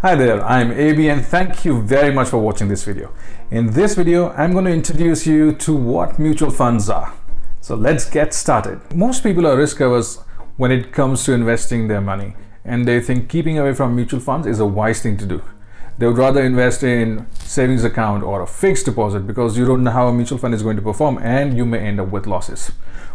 Hi there, I'm AB and thank you very much for watching this video. In this video, I'm going to introduce you to what mutual funds are. So let's get started. Most people are risk averse when it comes to investing their money, and they think keeping away from mutual funds is a wise thing to do. They would rather invest in savings account or a fixed deposit because you don't know how a mutual fund is going to perform and you may end up with losses.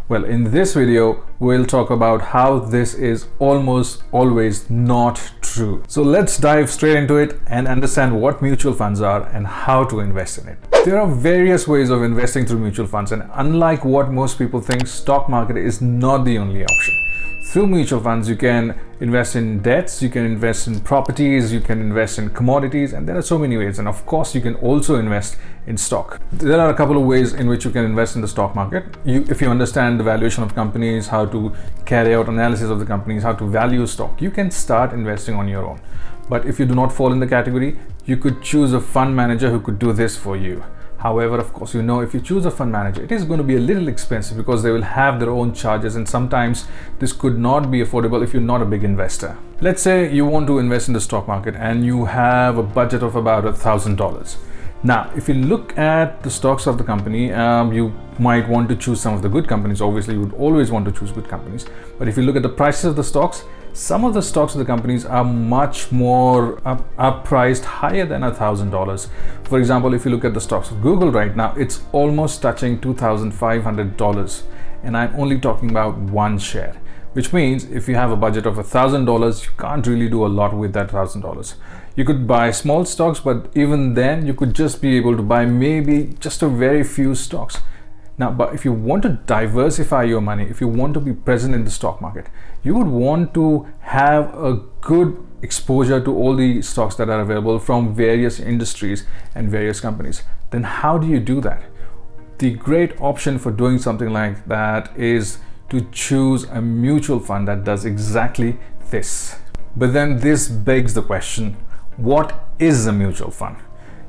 Well, in this video, we'll talk about how this is almost always not true. So let's dive straight into it and understand what mutual funds are and how to invest in it. There are various ways of investing through mutual funds, and unlike what most people think, stock market is not the only option. Through mutual funds, you can invest in debts, you can invest in properties, you can invest in commodities, and there are so many ways. And of course, you can also invest in stock. There are a couple of ways in which you can invest in the stock market. If you understand the valuation of companies, how to carry out analysis of the companies, how to value stock, you can start investing on your own. But if you do not fall in the category, you could choose a fund manager who could do this for you. However, of course, if you choose a fund manager, it is going to be a little expensive because they will have their own charges, and sometimes this could not be affordable if you're not a big investor. Let's say you want to invest in the stock market and you have a budget of about $1,000. Now, if you look at the stocks of the company, you might want to choose some of the good companies. Obviously, you would always want to choose good companies. But if you look at the prices of the stocks, some of the stocks of the companies are much more priced higher than $1,000. For example, if you look at the stocks of Google right now, it's almost touching $2,500, and I'm only talking about one share, which means if you have a budget of $1,000, you can't really do a lot with that $1,000. You could buy small stocks, but even then you could just be able to buy maybe just a very few stocks. Now, but if you want to diversify your money, if you want to be present in the stock market, you would want to have a good exposure to all the stocks that are available from various industries and various companies. Then how do you do that? The great option for doing something like that is to choose a mutual fund that does exactly this. But then this begs the question, what is a mutual fund?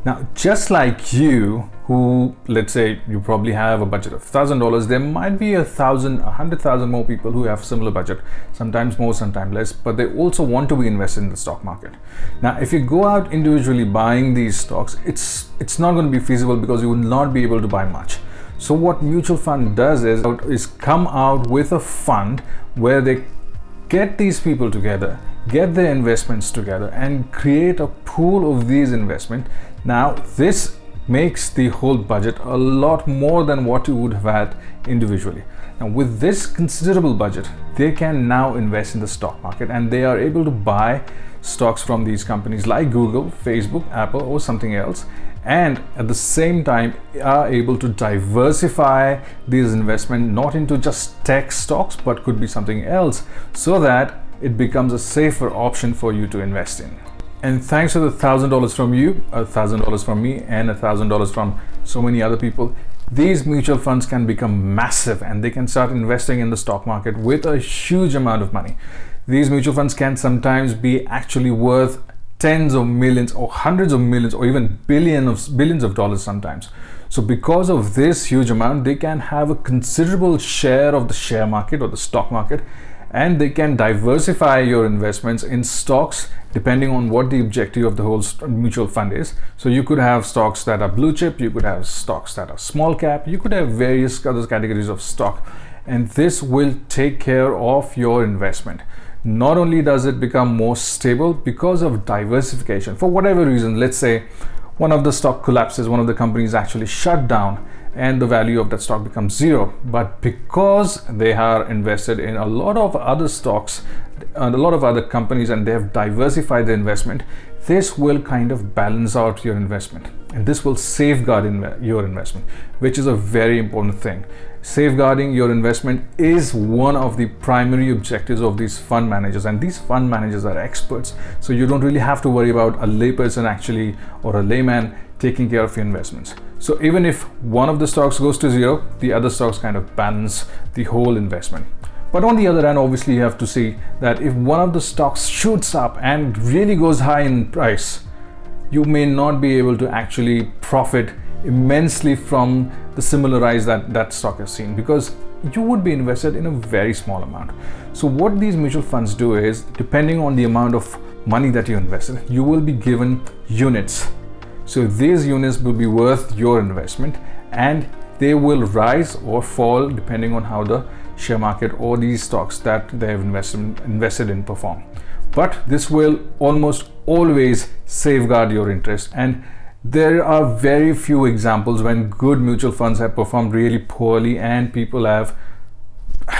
Now, just like you, who, let's say you probably have a budget of $1,000, there might be 100,000 more people who have similar budget, sometimes more, sometimes less, but they also want to be invested in the stock market. Now, if you go out individually buying these stocks, it's not going to be feasible because you will not be able to buy much. So what mutual fund does is come out with a fund where they get these people together, get their investments together, and create a pool of these investments. Now, this makes the whole budget a lot more than what you would have had individually. Now, with this considerable budget, they can now invest in the stock market, and they are able to buy stocks from these companies like Google, Facebook, Apple, or something else, and at the same time are able to diversify these investments not into just tech stocks, but could be something else, so that it becomes a safer option for you to invest in. And thanks to the $1,000 from you, $1,000 from me, and $1,000 from so many other people, these mutual funds can become massive and they can start investing in the stock market with a huge amount of money. These mutual funds can sometimes be actually worth tens of millions or hundreds of millions or even billions of dollars sometimes. So because of this huge amount, they can have a considerable share of the share market or the stock market, and they can diversify your investments in stocks depending on what the objective of the whole mutual fund is. So you could have stocks that are blue chip, you could have stocks that are small cap, you could have various other categories of stock, and this will take care of your investment. Not only does it become more stable because of diversification, for whatever reason, let's say one of the stock collapses, one of the companies actually shut down, and the value of that stock becomes zero. But because they are invested in a lot of other stocks and a lot of other companies, and they have diversified the investment, this will kind of balance out your investment, and this will safeguard your investment, which is a very important thing. Safeguarding your investment is one of the primary objectives of these fund managers, and these fund managers are experts, so you don't really have to worry about a layperson actually, or a layman, taking care of your investments. So even if one of the stocks goes to zero, the other stocks kind of balance the whole investment. But on the other hand, obviously you have to see that if one of the stocks shoots up and really goes high in price, you may not be able to actually profit immensely from the similar rise that stock has seen, because you would be invested in a very small amount. So what these mutual funds do is, depending on the amount of money that you invested, you will be given units. So these units will be worth your investment, and they will rise or fall depending on how the share market or these stocks that they have invested in perform. But this will almost always safeguard your interest, and there are very few examples when good mutual funds have performed really poorly and people have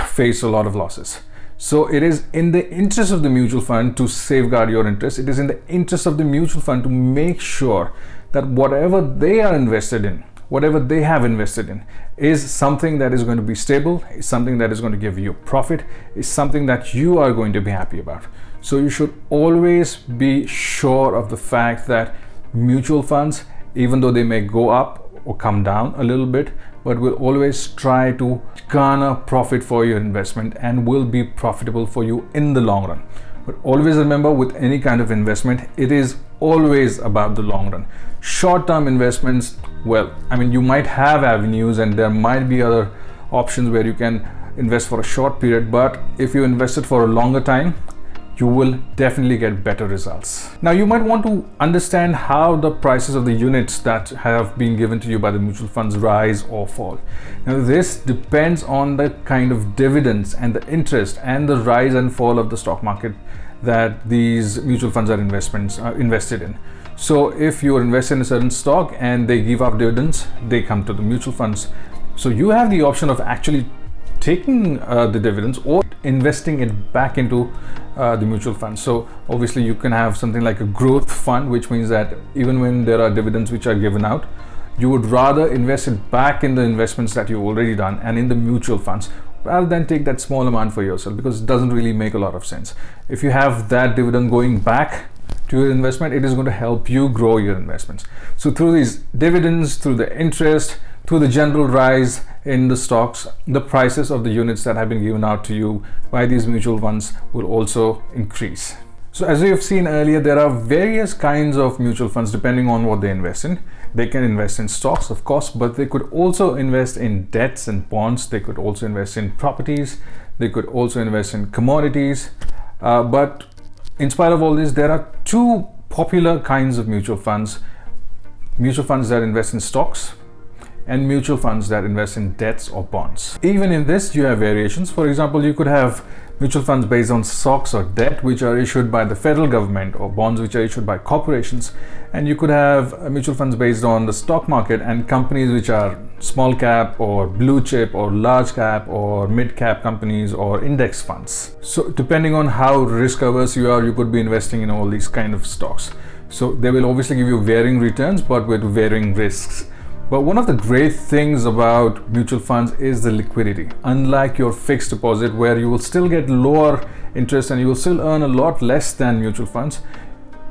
faced a lot of losses. So it is in the interest of the mutual fund to safeguard your interest. It is in the interest of the mutual fund to make sure that whatever they are invested in, whatever they have invested in, is something that is going to be stable, is something that is going to give you profit, is something that you are going to be happy about. So you should always be sure of the fact that mutual funds, even though they may go up or come down a little bit, but will always try to garner profit for your investment and will be profitable for you in the long run. But always remember, with any kind of investment, it is always about the long run. Short-term investments, well, I mean, you might have avenues and there might be other options where you can invest for a short period, but if you invested for a longer time, you will definitely get better results. Now, you might want to understand how the prices of the units that have been given to you by the mutual funds rise or fall. Now, this depends on the kind of dividends and the interest and the rise and fall of the stock market that these mutual funds are invested in. So if you are invested in a certain stock and they give out dividends, they come to the mutual funds. So you have the option of actually taking the dividends or investing it back into the mutual fund. So obviously you can have something like a growth fund, which means that even when there are dividends which are given out, you would rather invest it back in the investments that you've already done and in the mutual funds, rather than take that small amount for yourself, because it doesn't really make a lot of sense. If you have that dividend going back to your investment, it is going to help you grow your investments. So through these dividends, through the interest, through the general rise in the stocks, the prices of the units that have been given out to you by these mutual funds will also increase. So as we have seen earlier, there are various kinds of mutual funds depending on what they invest in. They can invest in stocks, of course, but they could also invest in debts and bonds. They could also invest in properties. They could also invest in commodities. But in spite of all this, there are two popular kinds of mutual funds that invest in stocks and mutual funds that invest in debts or bonds. Even in this, you have variations. For example, you could have mutual funds based on stocks or debt which are issued by the federal government, or bonds which are issued by corporations. And you could have mutual funds based on the stock market and companies which are small cap or blue chip or large cap or mid cap companies or index funds. So depending on how risk averse you are, you could be investing in all these kind of stocks. So they will obviously give you varying returns, but with varying risks. But one of the great things about mutual funds is the liquidity. Unlike your fixed deposit, where you will still get lower interest and you will still earn a lot less than mutual funds,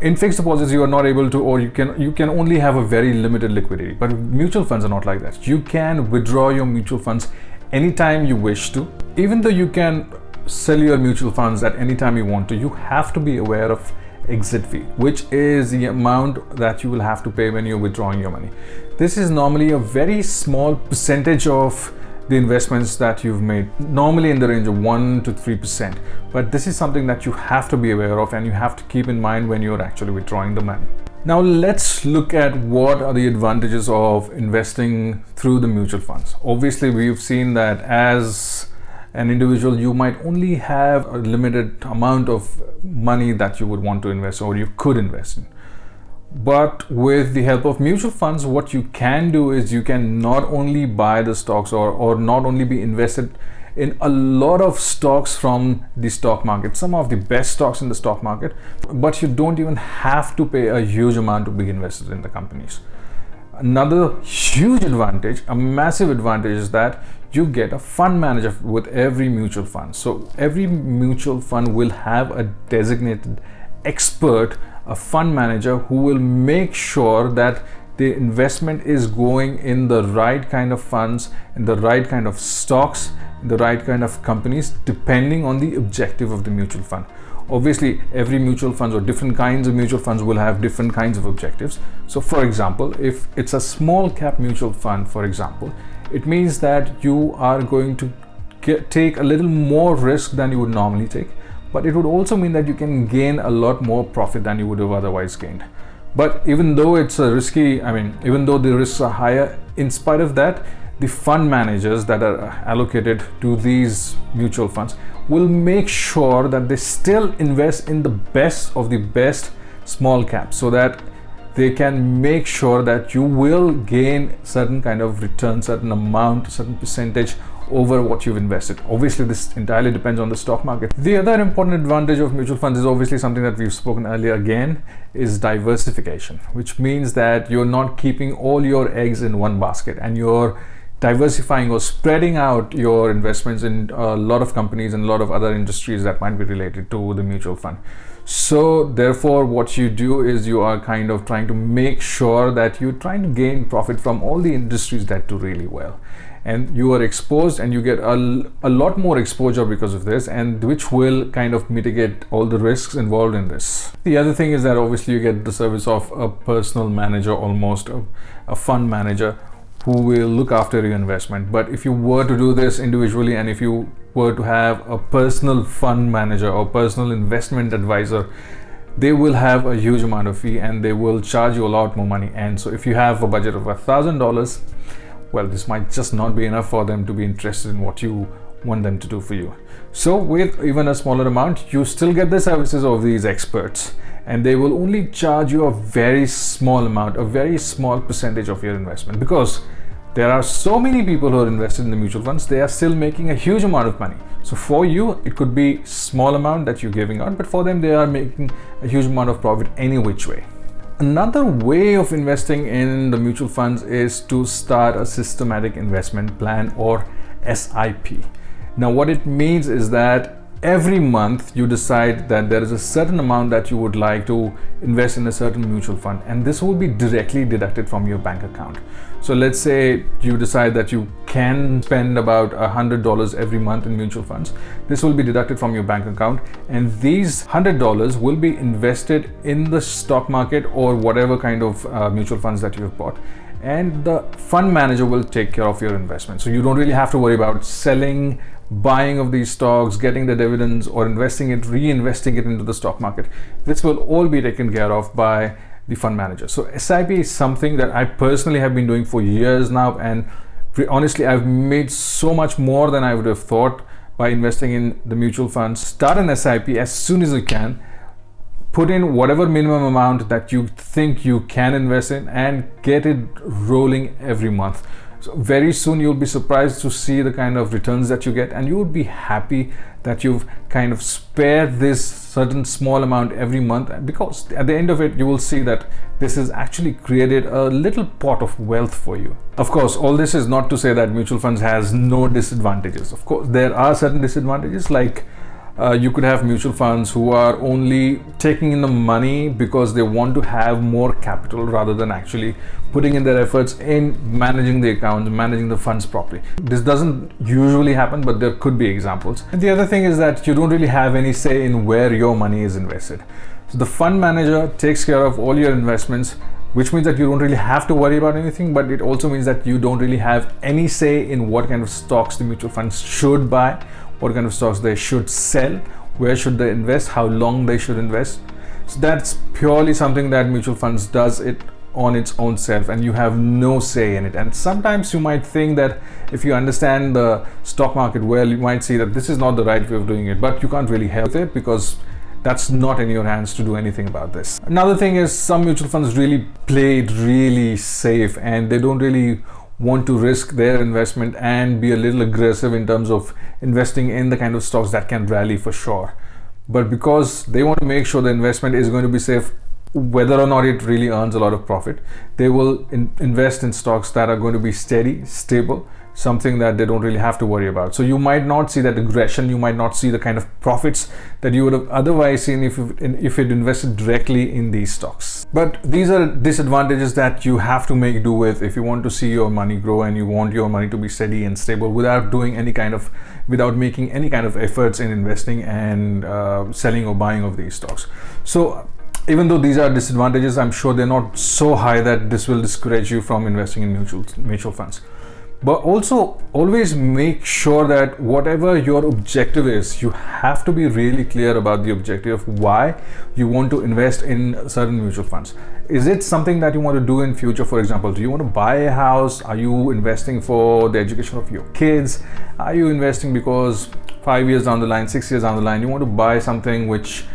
in fixed deposits you are not able to, or you can only have a very limited liquidity. But mutual funds are not like that. You can withdraw your mutual funds anytime you wish to. Even though you can sell your mutual funds at any time you want to, you have to be aware of exit fee, which is the amount that you will have to pay when you're withdrawing your money. This is normally a very small percentage of the investments that you've made, normally in the range of 1 to 3%. But this is something that you have to be aware of and you have to keep in mind when you're actually withdrawing the money. Now let's look at what are the advantages of investing through the mutual funds. Obviously, we've seen that as an individual, you might only have a limited amount of money that you would want to invest or you could invest in. But with the help of mutual funds, what you can do is you can not only buy the stocks or not only be invested in a lot of stocks from the stock market, some of the best stocks in the stock market, but you don't even have to pay a huge amount to be invested in the companies. Another huge advantage, a massive advantage, is that you get a fund manager with every mutual fund. So every mutual fund will have a designated expert, a fund manager, who will make sure that the investment is going in the right kind of funds, in the right kind of stocks, in the right kind of companies, depending on the objective of the mutual fund. Obviously, every mutual fund or different kinds of mutual funds will have different kinds of objectives. So for example, if it's a small cap mutual fund, for example, it means that you are going to take a little more risk than you would normally take. but it would also mean that you can gain a lot more profit than you would have otherwise gained. But even though it's a risky, even though the risks are higher, in spite of that, the fund managers that are allocated to these mutual funds will make sure that they still invest in the best of the best small caps, so that they can make sure that you will gain certain kind of return, certain amount, certain percentage over what you've invested. Obviously, this entirely depends on the stock market. The other important advantage of mutual funds is obviously something that we've spoken earlier again, is diversification, which means that you're not keeping all your eggs in one basket, and you're diversifying or spreading out your investments in a lot of companies and a lot of other industries that might be related to the mutual fund. So therefore, what you do is you are kind of trying to make sure that you're trying to gain profit from all the industries that do really well, and you are exposed, and you get a lot more exposure because of this, and which will kind of mitigate all the risks involved in this. The other thing is that obviously you get the service of a personal manager, almost a fund manager, who will look after your investment. But if you were to do this individually, and if you were to have a personal fund manager or personal investment advisor, they will have a huge amount of fee, and they will charge you a lot more money. And so if you have a budget of $1,000, well, this might just not be enough for them to be interested in what you want them to do for you. So with even a smaller amount, you still get the services of these experts, and they will only charge you a very small amount, a very small percentage of your investment, because there are so many people who are invested in the mutual funds. They are still making a huge amount of money. So for you, it could be small amount that you're giving out, but for them, they are making a huge amount of profit any which way. Another way of investing in the mutual funds is to start a systematic investment plan, or SIP. Now, what it means is that every month you decide that there is a certain amount that you would like to invest in a certain mutual fund, and this will be directly deducted from your bank account. So let's say you decide that you can spend about $100 every month in mutual funds. This will be deducted from your bank account, and these $100 will be invested in the stock market or whatever kind of mutual funds that you've bought, and the fund manager will take care of your investment. So you don't really have to worry about selling, buying of these stocks, getting the dividends, or investing it, reinvesting it into the stock market. This will all be taken care of by the fund manager. So SIP is something that I personally have been doing for years now, and honestly, I've made so much more than I would have thought by investing in the mutual funds. Start an SIP as soon as you can. Put in whatever minimum amount that you think you can invest in, and get it rolling every month. So very soon you'll be surprised to see the kind of returns that you get, and you would be happy that you've kind of spared this certain small amount every month, because at the end of it you will see that this has actually created a little pot of wealth for you. Of course, all this is not to say that mutual funds has no disadvantages. Of course, there are certain disadvantages, like you could have mutual funds who are only taking in the money because they want to have more capital, rather than actually putting in their efforts in managing the accounts, managing the funds properly. This doesn't usually happen, but there could be examples. And the other thing is that you don't really have any say in where your money is invested. So the fund manager takes care of all your investments, which means that you don't really have to worry about anything, but it also means that you don't really have any say in what kind of stocks the mutual funds should buy, what kind of stocks they should sell, where should they invest, how long they should invest. So that's purely something that mutual funds does it on its own self, and you have no say in it. And sometimes you might think that if you understand the stock market well, you might see that this is not the right way of doing it, but you can't really help it, because that's not in your hands to do anything about this. Another thing is, some mutual funds really play it really safe, and they don't really want to risk their investment and be a little aggressive in terms of investing in the kind of stocks that can rally for sure. But because they want to make sure the investment is going to be safe, whether or not it really earns a lot of profit, they will invest in stocks that are going to be steady, stable, something that they don't really have to worry about. So you might not see that aggression, you might not see the kind of profits that you would have otherwise seen if it invested directly in these stocks. But these are disadvantages that you have to make do with if you want to see your money grow, and you want your money to be steady and stable without making any kind of efforts in investing and selling or buying of these stocks. So even though these are disadvantages, I'm sure they're not so high that this will discourage you from investing in mutual funds. But also always make sure that whatever your objective is, you have to be really clear about the objective of why you want to invest in certain mutual funds. Is it something that you want to do in future? For example, do you want to buy a house? Are you investing for the education of your kids? Are you investing because 5 years down the line, 6 years down the line, you want to buy something which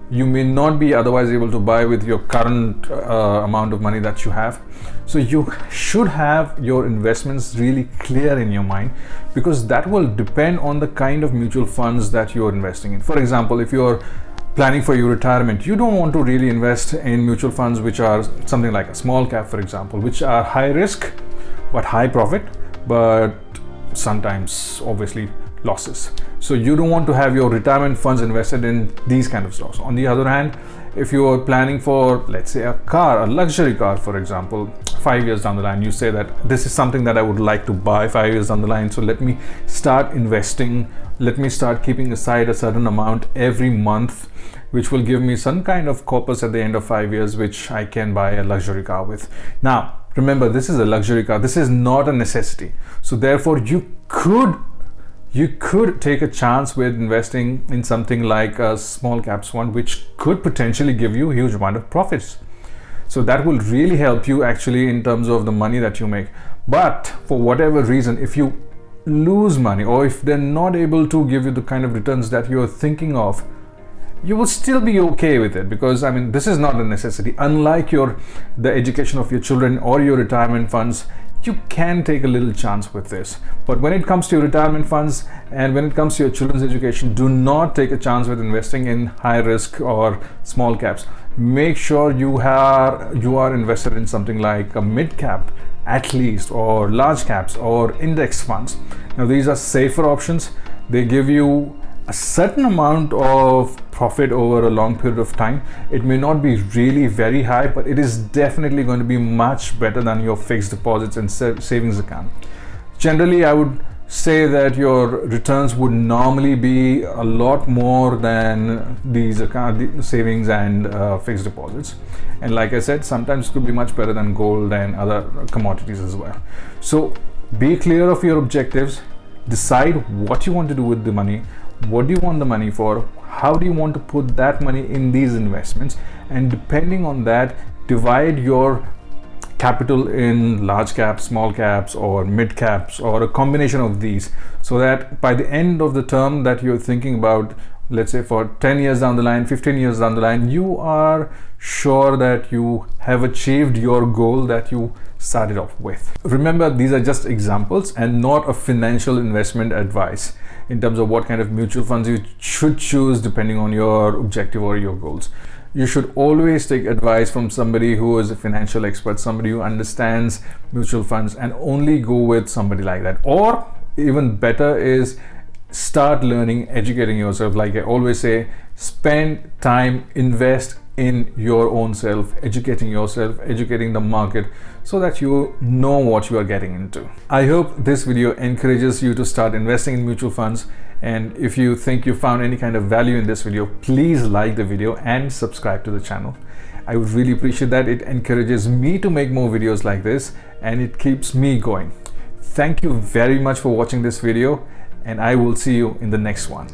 you may not be otherwise able to buy with your current amount of money that you have? So you should have your investments really clear in your mind, because that will depend on the kind of mutual funds that you're investing in. For example, if you're planning for your retirement, you don't want to really invest in mutual funds which are something like a small cap, for example, which are high risk but high profit, but sometimes obviously losses. So you don't want to have your retirement funds invested in these kind of stocks. On the other hand, if you are planning for, let's say, a car, a luxury car, for example, 5 years down the line, you say that this is something that I would like to buy 5 years down the line, so let me start investing, let me start keeping aside a certain amount every month, which will give me some kind of corpus at the end of 5 years, which I can buy a luxury car with. Now remember, this is a luxury car, this is not a necessity. So therefore you could take a chance with investing in something like a small caps fund, which could potentially give you a huge amount of profits. So that will really help you actually in terms of the money that you make. But for whatever reason, if you lose money, or if they're not able to give you the kind of returns that you're thinking of, you will still be okay with it, because I mean, this is not a necessity. Unlike the education of your children or your retirement funds, you can take a little chance with this. But when it comes to your retirement funds and when it comes to your children's education, do not take a chance with investing in high risk or small caps. Make sure you are invested in something like a mid cap at least, or large caps, or index funds. Now these are safer options. They give you a certain amount of profit over a long period of time. It may not be really very high, but it is definitely going to be much better than your fixed deposits and savings account. Generally, I would say that your returns would normally be a lot more than these savings and fixed deposits. And like I said, sometimes it could be much better than gold and other commodities as well. So be clear of your objectives, decide what you want to do with the money. What do you want the money for? How do you want to put that money in these investments? And depending on that, divide your capital in large caps, small caps, or mid caps, or a combination of these, so that by the end of the term that you're thinking about, let's say for 10 years down the line, 15 years down the line, you are sure that you have achieved your goal that you started off with. Remember, these are just examples and not a financial investment advice in terms of what kind of mutual funds you should choose depending on your objective or your goals. You should always take advice from somebody who is a financial expert, somebody who understands mutual funds, and only go with somebody like that. Or even better is start learning, educating yourself. Like I always say, spend time, invest in your own self, educating yourself, educating the market, so that you know what you are getting into. I hope this video encourages you to start investing in mutual funds. And if you think you found any kind of value in this video, please like the video and subscribe to the channel. I would really appreciate that. It encourages me to make more videos like this, and it keeps me going. Thank you very much for watching this video, and I will see you in the next one.